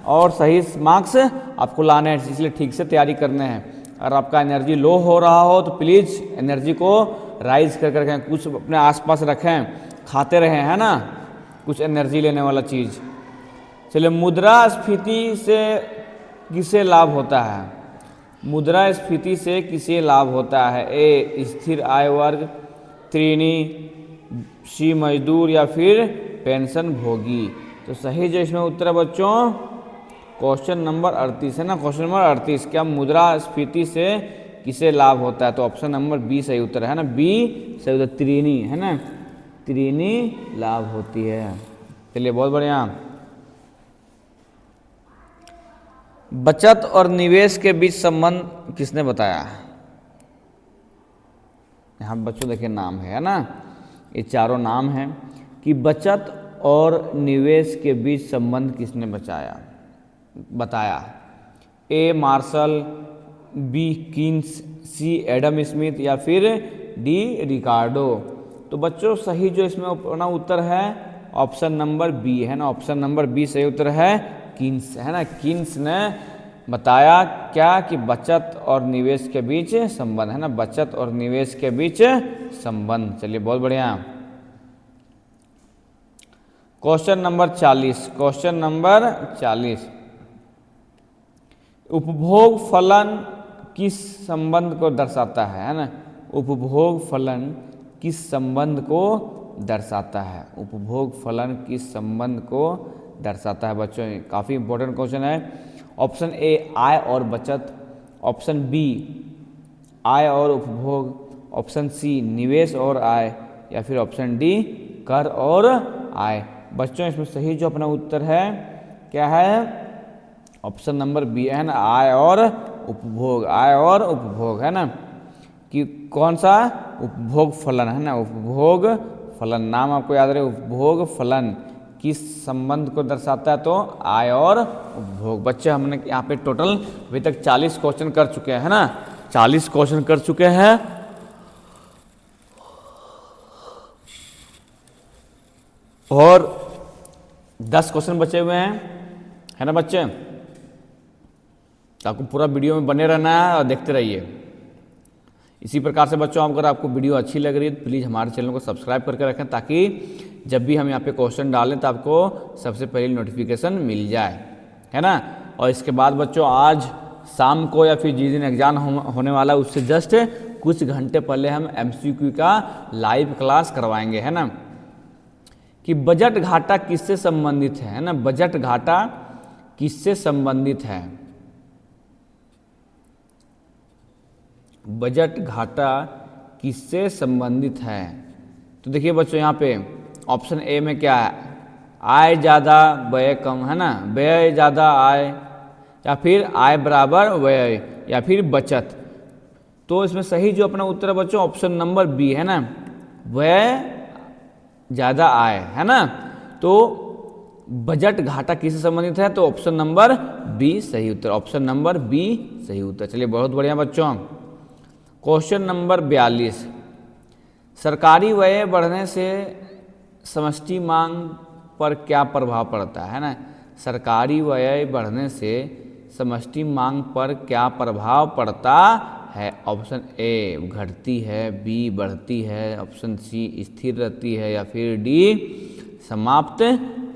और सही मार्क्स आपको लाने हैं, इसलिए ठीक से तैयारी करने हैं। अगर आपका एनर्जी लो हो रहा हो तो प्लीज़ एनर्जी को राइज कर रखें, कुछ अपने आसपास रखें, खाते रहें, है ना, कुछ एनर्जी लेने वाला चीज़। चलिए, मुद्रास्फीति से किसे लाभ होता है? मुद्रास्फीति से किसे लाभ होता है? ए स्थिर आय वर्ग, त्रीनी, सी मजदूर या फिर पेंशन भोगी। तो सही जो इसमें उत्तर है बच्चों क्वेश्चन नंबर 38 है ना, क्वेश्चन नंबर 38, क्या मुद्रास्फीति से किसे लाभ होता है? तो ऑप्शन नंबर बी सही उत्तर है ना, बी सही उत्तर, त्रीनी, है ना, त्रीनी लाभ होती है। चलिए बहुत बढ़िया। बचत और निवेश के बीच संबंध किसने बताया? यहाँ बच्चों देखिए नाम है ना, ये चारों नाम हैं कि बचत और निवेश के बीच संबंध किसने बताया? ए मार्शल, बी कीन्स, सी एडम स्मिथ या फिर डी रिकार्डो। तो बच्चों सही जो इसमें अपना उत्तर है ऑप्शन नंबर बी, है ना, ऑप्शन नंबर बी सही उत्तर है, कीन्स, है ना, कीन्स ने बताया क्या कि बचत और निवेश के बीच संबंध, है ना, बचत और निवेश के बीच संबंध। चलिए बहुत बढ़िया। क्वेश्चन नंबर 40, क्वेश्चन नंबर 40, उपभोग फलन किस संबंध को दर्शाता है ना, उपभोग फलन किस संबंध को दर्शाता है? उपभोग फलन किस संबंध को दर्शाता है बच्चों? काफ़ी इंपॉर्टेंट क्वेश्चन है। ऑप्शन ए आय और बचत, ऑप्शन बी आय और उपभोग, ऑप्शन सी निवेश और आय या फिर ऑप्शन डी कर और आय। बच्चों इसमें सही जो अपना उत्तर है क्या है, ऑप्शन नंबर बी है ना, आय और उपभोग, आय और उपभोग है ना, कि कौन सा, उपभोग फलन है ना, उपभोग फलन, नाम आपको याद रहे, उपभोग फलन किस संबंध को दर्शाता है, तो आय और उपभोग। बच्चे हमने यहाँ पे टोटल अभी तक 40 क्वेश्चन कर चुके हैं ना, 40 क्वेश्चन कर चुके हैं और 10 क्वेश्चन बचे हुए हैं, है ना बच्चे। तो आपको पूरा वीडियो में बने रहना है और देखते रहिए। इसी प्रकार से बच्चों अगर आपको वीडियो अच्छी लग रही है तो प्लीज़ हमारे चैनल को सब्सक्राइब करके रखें, ताकि जब भी हम यहाँ पे क्वेश्चन डालें तो आपको सबसे पहले नोटिफिकेशन मिल जाए, है ना। और इसके बाद बच्चों आज शाम को या फिर जिस दिन एग्जाम होने वाला है उससे जस्ट कुछ घंटे पहले हम MCQ का लाइव क्लास करवाएंगे, है ना, कि बजट घाटा किससे संबंधित है ना, बजट घाटा किससे संबंधित है, बजट घाटा किससे संबंधित है। तो देखिए बच्चों यहाँ पे ऑप्शन ए में क्या है, आय ज़्यादा व्यय कम, है ना, व्यय ज़्यादा आय, या फिर आय बराबर व्यय, या फिर बचत। तो इसमें सही जो अपना उत्तर है बच्चों ऑप्शन नंबर बी है ना, व्यय ज़्यादा आय, है ना। तो बजट घाटा किससे संबंधित है, तो ऑप्शन नंबर बी सही उत्तर, ऑप्शन नंबर बी सही उत्तर। चलिए बहुत बढ़िया बच्चों। क्वेश्चन नंबर 42, सरकारी व्यय बढ़ने से समष्टि मांग पर क्या प्रभाव पड़ता है ना, सरकारी व्यय बढ़ने से समष्टि मांग पर क्या प्रभाव पड़ता है। ऑप्शन ए घटती है, बी बढ़ती है, ऑप्शन सी स्थिर रहती है, या फिर डी समाप्त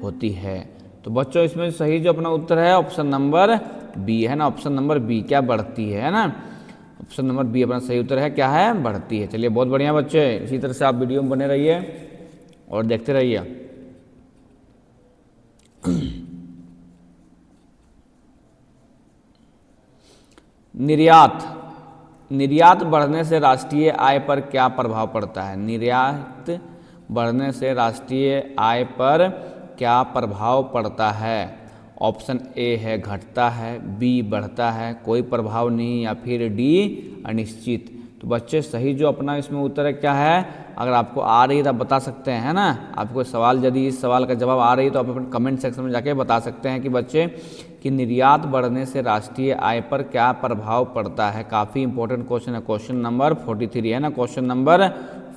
होती है। तो बच्चों इसमें सही जो अपना उत्तर है ऑप्शन नंबर बी है ना, ऑप्शन नंबर बी क्या बढ़ती है ना, ऑप्शन नंबर बी अपना सही उत्तर है, क्या है, बढ़ती है। चलिए बहुत बढ़िया बच्चे, इसी तरह से आप वीडियो में बने रहिए और देखते रहिए। निर्यात, निर्यात बढ़ने से राष्ट्रीय आय पर क्या प्रभाव पड़ता है, निर्यात बढ़ने से राष्ट्रीय आय पर क्या प्रभाव पड़ता है। ऑप्शन ए है घटता है, बी बढ़ता है, कोई प्रभाव नहीं, या फिर डी अनिश्चित। तो बच्चे सही जो अपना इसमें उत्तर है क्या है, अगर आपको आ रही है तो आप बता सकते हैं, है ना। आपको सवाल यदि इस सवाल का जवाब आ रही है तो आप अपने कमेंट सेक्शन में जाके बता सकते हैं कि बच्चे कि निर्यात बढ़ने से राष्ट्रीय आय पर क्या प्रभाव पड़ता है। काफ़ी इंपॉर्टेंट क्वेश्चन है, क्वेश्चन नंबर 43 है ना, क्वेश्चन नंबर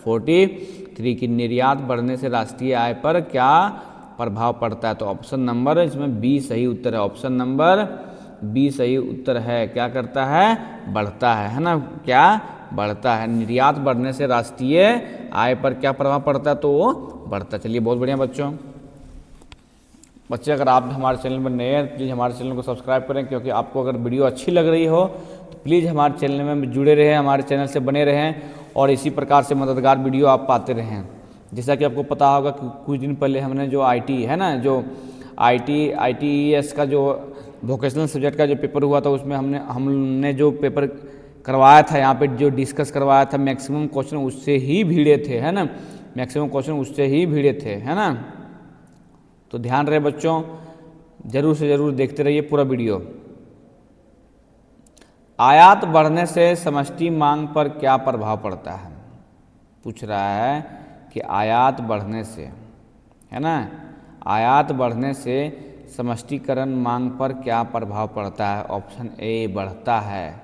43 कि निर्यात बढ़ने से राष्ट्रीय आय पर क्या प्रभाव पड़ता है। तो ऑप्शन नंबर इसमें बी सही उत्तर है, ऑप्शन नंबर बी सही उत्तर है, क्या करता है, बढ़ता है ना, क्या बढ़ता है। निर्यात बढ़ने से राष्ट्रीय आय पर क्या प्रभाव पड़ता है, तो वो बढ़ता। चलिए बहुत बढ़िया बच्चों। बच्चे अगर आप हमारे चैनल पर नए हैं प्लीज़ हमारे चैनल को सब्सक्राइब करें, क्योंकि आपको अगर वीडियो अच्छी लग रही हो तो प्लीज़ हमारे चैनल में जुड़े रहें, हमारे चैनल से बने रहें और इसी प्रकार से मददगार वीडियो आप पाते रहें। जैसा कि आपको पता होगा कि कुछ दिन पहले हमने जो आईटी है ना, जो ITES का जो वोकेशनल सब्जेक्ट का जो पेपर हुआ था उसमें हमने जो पेपर करवाया था यहाँ पे, जो डिस्कस करवाया था, मैक्सिमम क्वेश्चन उससे ही भिड़े थे, है ना, मैक्सिमम क्वेश्चन उससे ही भिड़े थे, है ना। तो ध्यान रहे बच्चों, जरूर से जरूर देखते रहिए पूरा वीडियो। आयात बढ़ने से समष्टि मांग पर क्या प्रभाव पड़ता है, पूछ रहा है कि आयात बढ़ने से, है ना, आयात बढ़ने से समष्टिकरण मांग पर क्या प्रभाव पड़ता है। ऑप्शन ए बढ़ता है,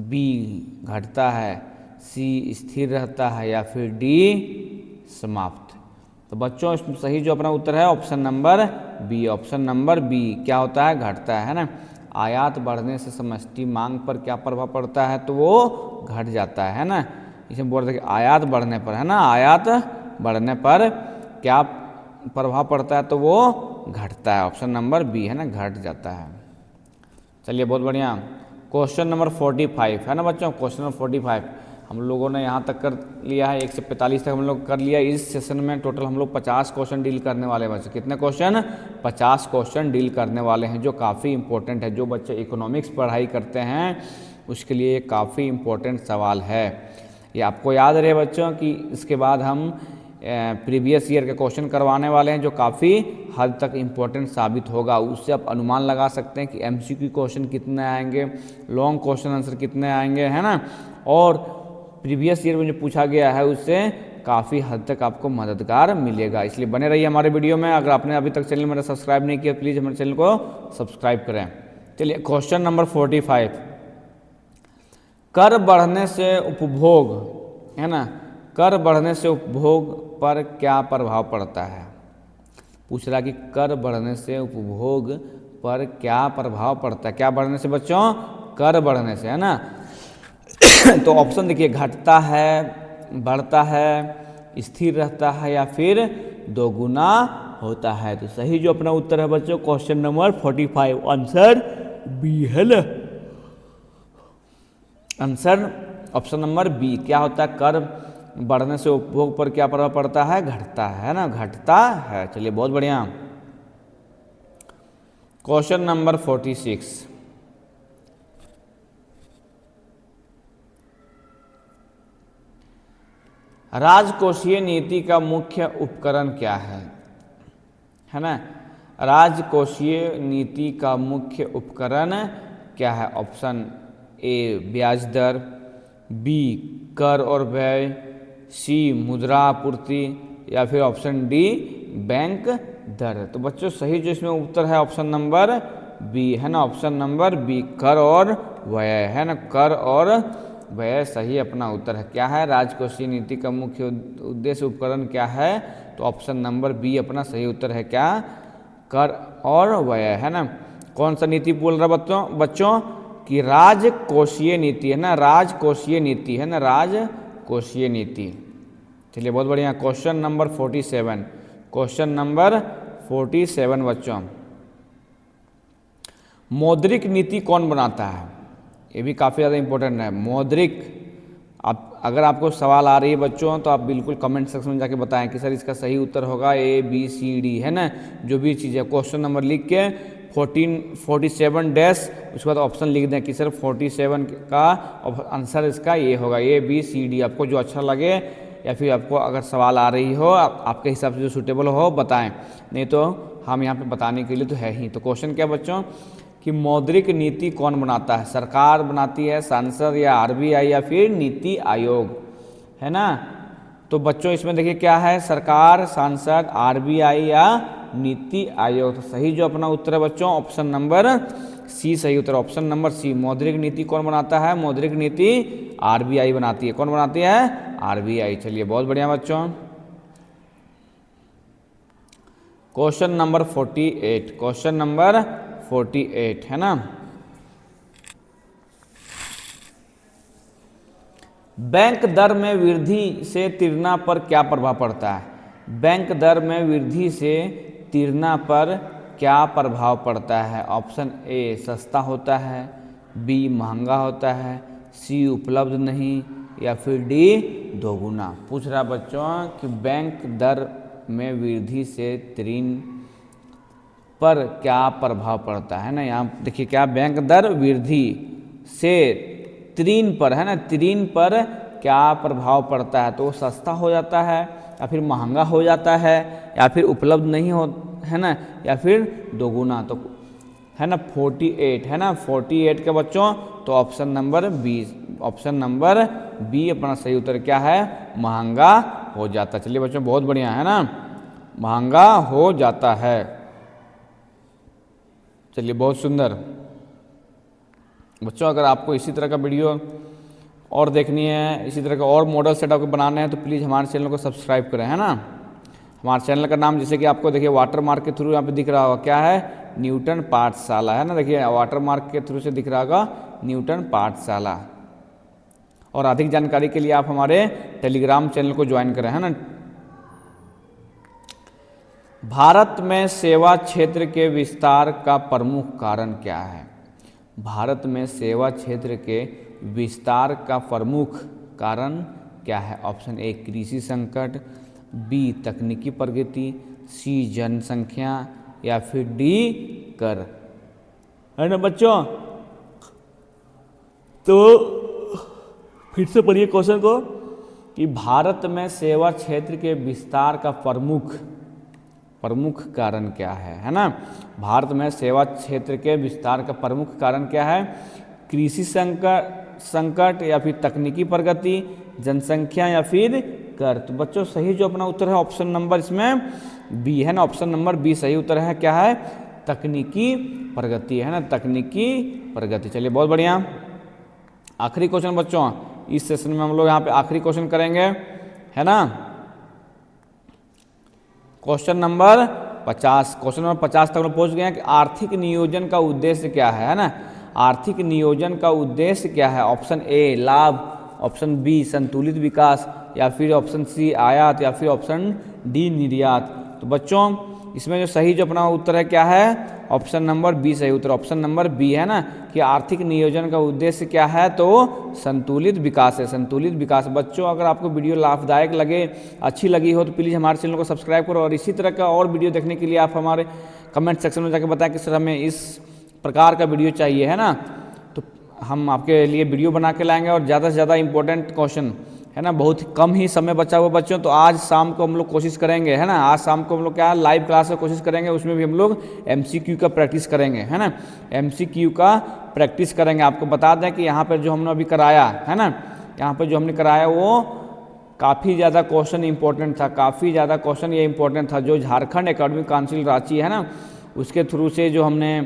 बी घटता है, सी स्थिर रहता है, या फिर डी समाप्त। तो बच्चों इसमें सही जो अपना उत्तर है option number B, option number B क्या होता है, घटता है ना। आयात बढ़ने से समष्टि मांग पर क्या प्रभाव पड़ता है, तो वो घट जाता है ना। इसमें बोल रहे कि आयात बढ़ने पर, है ना, आयात बढ़ने पर क्या प्रभाव पड़ता है, तो वो घटता है, ऑप्शन नंबर बी है ना, घट जाता है। चलिए बहुत बढ़िया। क्वेश्चन नंबर 45 है ना बच्चों, क्वेश्चन नंबर 45 हम लोगों ने यहाँ तक कर लिया है, 1 से 45 तक हम लोग कर लिया। इस सेशन में टोटल हम लोग 50 क्वेश्चन डील करने वाले हैं बच्चे। कितने क्वेश्चन, 50 क्वेश्चन डील करने वाले हैं, जो काफ़ी इंपॉर्टेंट है। जो बच्चे इकोनॉमिक्स पढ़ाई करते हैं उसके लिए काफ़ी इंपॉर्टेंट सवाल है। ये आपको याद रहे बच्चों कि इसके बाद हम प्रीवियस ईयर के क्वेश्चन करवाने वाले हैं जो काफ़ी हद तक इम्पोर्टेंट साबित होगा। उससे आप अनुमान लगा सकते हैं कि एमसीक्यू क्वेश्चन कितने आएंगे, लॉन्ग क्वेश्चन आंसर कितने आएंगे, है ना। और प्रीवियस ईयर में जो पूछा गया है उससे काफ़ी हद तक आपको मददगार मिलेगा। इसलिए बने रहिए हमारे वीडियो में। अगर आपने अभी तक चैनल मेरा सब्सक्राइब नहीं किया प्लीज़ हमारे चैनल को सब्सक्राइब करें। चलिए क्वेश्चन नंबर 45, कर बढ़ने से उपभोग, है ना, कर बढ़ने से उपभोग पर क्या प्रभाव पड़ता है। पूछ रहा कि कर बढ़ने से उपभोग पर क्या प्रभाव पड़ता है। क्या बढ़ने से बच्चों, कर बढ़ने से, है ना। तो ऑप्शन देखिए, घटता है, बढ़ता है, स्थिर रहता है या फिर दोगुना होता है। तो सही जो अपना उत्तर है बच्चों क्वेश्चन नंबर 45, आंसर बी है ना। Answer option number B. क्या होता है, कर बढ़ने से उपभोग पर क्या प्रभाव पड़ता है, घटता है ना, घटता है। चलिए बहुत बढ़िया। क्वेश्चन नंबर 46, राजकोषीय नीति का मुख्य उपकरण क्या है ना। राजकोषीय नीति का मुख्य उपकरण क्या है। ऑप्शन ए ब्याज दर, बी कर और व्यय, सी मुद्रा आपूर्ति या फिर ऑप्शन डी बैंक दर। तो बच्चों सही जो इसमें उत्तर है ऑप्शन नंबर बी, है ना। ऑप्शन नंबर बी, कर और व्यय, है ना, कर और व्यय सही अपना उत्तर है। क्या है, राजकोषीय नीति का मुख्य उद्देश्य उपकरण क्या है। तो ऑप्शन नंबर बी अपना सही उत्तर है। क्या, कर और व्यय, है ना। कौन सा नीति बोल रहा बच्चों कि राजकोषीय नीति, है ना, राजकोषीय नीति, है ना, राजकोषीय नीति। चलिए बहुत बढ़िया। क्वेश्चन नंबर 47, क्वेश्चन नंबर 47 बच्चों, मौद्रिक नीति कौन बनाता है। ये भी काफ़ी ज़्यादा इंपॉर्टेंट है। मौद्रिक, आप अगर आपको सवाल आ रही है बच्चों तो आप बिल्कुल कमेंट सेक्शन में जाके बताएं कि सर इसका सही उत्तर होगा ए बी सी डी, है ना। जो भी चीज़ है क्वेश्चन नंबर लिख के 47 डैश उसके बाद ऑप्शन लिख दें कि सर 47 का आंसर इसका ये होगा ए बी सी डी। आपको जो अच्छा लगे या फिर आपको अगर सवाल आ रही हो आपके हिसाब से जो सूटेबल हो बताएं, नहीं तो हम यहाँ पे बताने के लिए तो है ही। तो क्वेश्चन क्या बच्चों कि मौद्रिक नीति कौन बनाता है। सरकार बनाती है, सांसद या आरबीआई या फिर नीति आयोग, है ना। तो बच्चों इसमें देखिए क्या है, सरकार, सांसद, आरबीआई या नीति आयोग। तो सही जो अपना उत्तर है बच्चों ऑप्शन नंबर सी सही उत्तर, ऑप्शन नंबर सी। मौद्रिक नीति कौन बनाता है, मौद्रिक नीति आरबीआई बनाती है। कौन बनाती है, आरबीआई। चलिए बहुत बढ़िया बच्चों। क्वेश्चन नंबर 48, क्वेश्चन नंबर 48, है ना। बैंक दर में वृद्धि से तिरना पर क्या प्रभाव पड़ता है। बैंक दर में वृद्धि से तिरना पर क्या प्रभाव पड़ता है। ऑप्शन ए सस्ता होता है, बी महंगा होता है, सी उपलब्ध नहीं या फिर डी दोगुना। पूछ रहा बच्चों कि बैंक दर में वृद्धि से ऋण पर क्या प्रभाव पड़ता है ना। यहाँ देखिए क्या, बैंक दर वृद्धि से ऋण पर, है ना, ऋण पर क्या प्रभाव पड़ता है। तो वो सस्ता हो जाता है या फिर महंगा हो जाता है या फिर उपलब्ध नहीं हो, है ना, या फिर दोगुना। तो है ना 48, है ना 48 के बच्चों। तो option number B, option number B अपना सही उत्तर क्या है, महंगा हो जाता है। चलिए बच्चों बहुत बढ़िया, है ना, महंगा हो जाता है। चलिए बहुत सुंदर बच्चों। अगर आपको इसी तरह का वीडियो और देखनी है, इसी तरह का और मॉडल सेट आपको बनाने हैं तो प्लीज़ हमारे चैनल को सब्सक्राइब करें, है ना। हमारे चैनल का नाम जैसे कि आपको देखिए वाटर मार्क के थ्रू यहाँ पे दिख रहा होगा, क्या है, न्यूटन पाठशाला, है ना। देखिए वाटर मार्क के थ्रू से दिख रहा होगा न्यूटन पाठशाला। और अधिक जानकारी के लिए आप हमारे टेलीग्राम चैनल को ज्वाइन करें, है ना। भारत में सेवा क्षेत्र के विस्तार का प्रमुख कारण क्या है। भारत में सेवा क्षेत्र के विस्तार का प्रमुख कारण क्या है। ऑप्शन ए कृषि संकट, बी तकनीकी प्रगति, सी जनसंख्या या फिर डी कर, है ना बच्चों। तो फिर से पढ़िए क्वेश्चन को कि भारत में सेवा क्षेत्र के विस्तार का प्रमुख कारण क्या है ना। भारत में सेवा क्षेत्र के विस्तार का प्रमुख कारण क्या है? कृषि संकट या फिर तकनीकी प्रगति, जनसंख्या या फिर कर। तो बच्चों सही जो अपना उत्तर है ऑप्शन नंबर इसमें बी है ना, ऑप्शन नंबर बी सही उत्तर है। क्या है? तकनीकी प्रगति है ना, तकनीकी प्रगति। चलिए बहुत बढ़िया। आखिरी क्वेश्चन बच्चों इस सेशन में हम लोग यहाँ पे आखिरी क्वेश्चन करेंगे, है ना। क्वेश्चन नंबर 50 तक हम पहुँच गए हैं कि आर्थिक नियोजन का उद्देश्य क्या है ना। आर्थिक नियोजन का उद्देश्य क्या है? ऑप्शन ए लाभ, ऑप्शन बी संतुलित विकास, या फिर ऑप्शन सी आयात, या फिर ऑप्शन डी निर्यात। तो बच्चों इसमें जो सही जो अपना उत्तर है क्या है? ऑप्शन नंबर बी सही उत्तर, ऑप्शन नंबर बी है ना, कि आर्थिक नियोजन का उद्देश्य क्या है? तो संतुलित विकास है, संतुलित विकास। बच्चों अगर आपको वीडियो लाभदायक लगे, अच्छी लगी हो तो प्लीज़ हमारे चैनल को सब्सक्राइब करो, और इसी तरह का और वीडियो देखने के लिए आप हमारे कमेंट सेक्शन में जाकर बताएं कि सर हमें इस प्रकार का वीडियो चाहिए, है ना। तो हम आपके लिए वीडियो बना के लाएंगे, और ज़्यादा से ज़्यादा इंपॉर्टेंट क्वेश्चन, है ना। बहुत कम ही समय बचा हुआ बच्चों, तो आज शाम को हम लोग कोशिश करेंगे, है ना। आज शाम को हम लोग क्या लाइव क्लास में कोशिश करेंगे, उसमें भी हम लोग MCQ का प्रैक्टिस करेंगे, है ना। MCQ का प्रैक्टिस करेंगे। आपको बता दें कि यहाँ पर जो हमने अभी कराया है ना, यहाँ पर जो हमने कराया वो काफ़ी ज़्यादा क्वेश्चन इंपॉर्टेंट था, काफ़ी ज़्यादा क्वेश्चन ये इंपॉर्टेंट था, जो झारखंड एकेडमिक काउंसिल रांची है ना, उसके थ्रू से जो हमने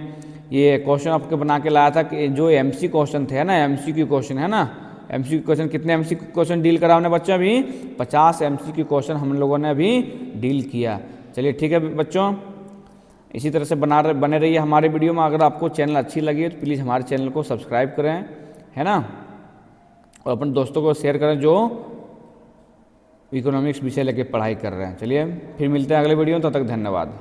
ये क्वेश्चन आपके बना के लाया था, कि जो MC क्वेश्चन थे, है ना, MCQ क्वेश्चन, है ना। MCQ क्वेश्चन कितने MCQ क्वेश्चन डील करा हमने बच्चों? अभी 50 MCQ क्वेश्चन हम लोगों ने अभी डील किया। चलिए ठीक है बच्चों, इसी तरह से बने रहिए हमारे वीडियो में। अगर आपको चैनल अच्छी लगी तो प्लीज़ हमारे चैनल को सब्सक्राइब करें, है ना, और अपने दोस्तों को शेयर करें जो इकोनॉमिक्स विषय लेके पढ़ाई कर रहे हैं। चलिए फिर मिलते हैं अगले वीडियो में, तब तक धन्यवाद।